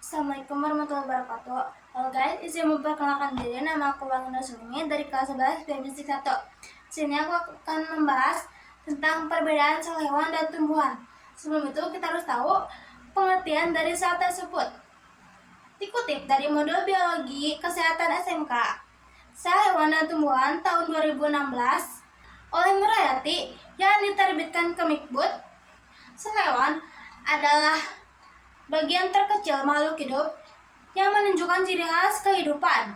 Assalamualaikum warahmatullahi wabarakatuh. Halo guys, izin memperkenalkan diri. Nama aku Wanginda Sumi dari kelas 11 BMC 1. Sini aku akan membahas tentang perbedaan sel hewan dan tumbuhan. Sebelum itu kita harus tahu pengertian dari sel tersebut. Dikutip dari modul biologi kesehatan SMK, sel hewan dan tumbuhan tahun 2016 oleh Nurhayati yang diterbitkan Kemikbud. Sel hewan adalah bagian terkecil makhluk hidup yang menunjukkan ciri khas kehidupan.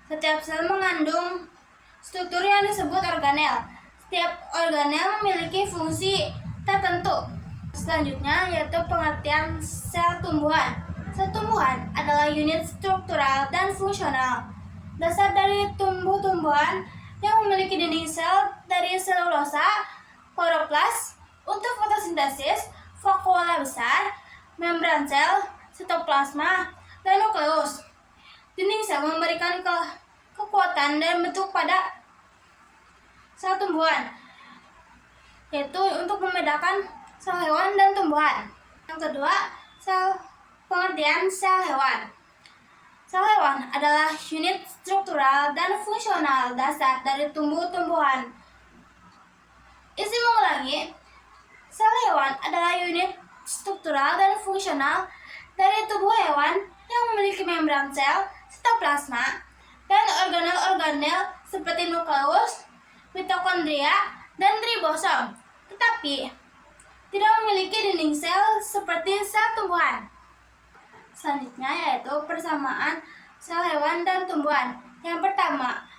Setiap sel mengandung struktur yang disebut organel. Setiap organel memiliki fungsi tertentu. Selanjutnya yaitu pengertian sel tumbuhan. Sel tumbuhan adalah unit struktural dan fungsional dasar dari tumbuh-tumbuhan yang memiliki dinding sel dari selulosa, kloroplas untuk fotosintesis, vakuola besar, membran sel, sitoplasma, dan nukleus. Dinding sel memberikan kekuatan dan bentuk pada sel tumbuhan, yaitu untuk membedakan sel hewan dan tumbuhan. Yang kedua, pengertian sel hewan. Sel hewan adalah unit struktural dan fungsional dasar dari tumbuh-tumbuhan. Izin mengulangi, sel hewan adalah unit struktural dan fungsional dari tubuh hewan yang memiliki membran sel, sitoplasma, dan organel-organel seperti nukleus, mitokondria, dan ribosom, tetapi tidak memiliki dinding sel seperti sel tumbuhan. Selanjutnya yaitu persamaan sel hewan dan tumbuhan. Yang pertama,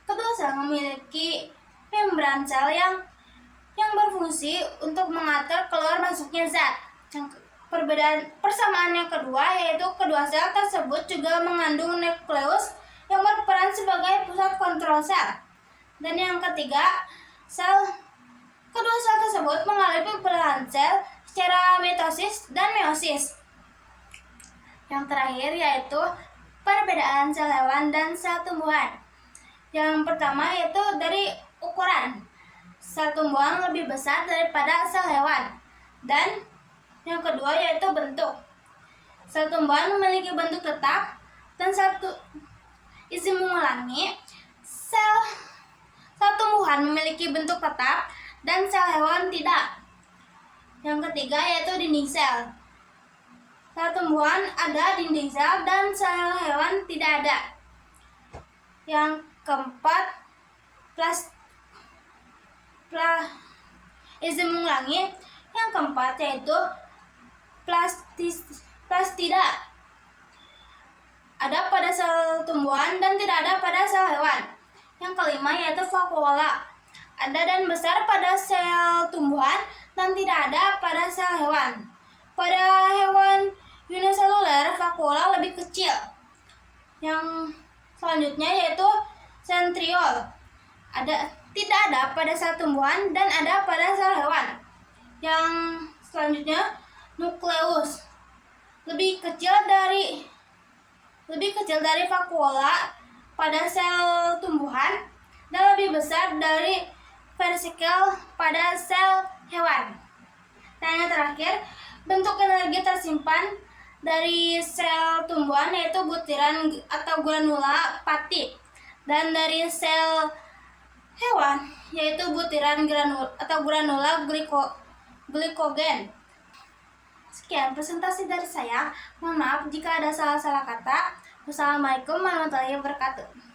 kedua sel memiliki membran sel yang berfungsi untuk mengatur keluar masuknya zat. Persamaan yang kedua yaitu kedua sel tersebut juga mengandung nukleus yang berperan sebagai pusat kontrol sel. Dan yang ketiga, kedua sel tersebut mengalami pembelahan sel secara mitosis dan meiosis. Yang terakhir yaitu perbedaan sel hewan dan sel tumbuhan. Yang pertama yaitu dari ukuran. Sel tumbuhan lebih besar daripada sel hewan. Dan yang kedua yaitu bentuk. Sel tumbuhan memiliki bentuk tetap dan izin mengulangi, sel tumbuhan memiliki bentuk tetap dan sel hewan tidak. Yang ketiga yaitu dinding sel. Sel tumbuhan ada dinding sel dan sel hewan tidak ada. Yang keempat, izin mengulangi, yang keempat yaitu plastida ada pada sel tumbuhan dan tidak ada pada sel hewan. Yang kelima yaitu vakuola ada dan besar pada sel tumbuhan dan tidak ada pada sel hewan. Pada hewan uniseluler, vakuola lebih kecil. Yang selanjutnya yaitu sentriol tidak ada pada sel tumbuhan dan ada pada sel hewan. Yang selanjutnya nukleus lebih kecil dari vakuola pada sel tumbuhan dan lebih besar dari vesikel pada sel hewan. Dan yang terakhir, bentuk energi tersimpan dari sel tumbuhan yaitu butiran atau granula pati, dan dari sel hewan yaitu butiran granula glikogen. Sekian presentasi dari saya. Mohon maaf jika ada salah-salah kata. Wassalamualaikum warahmatullahi wabarakatuh.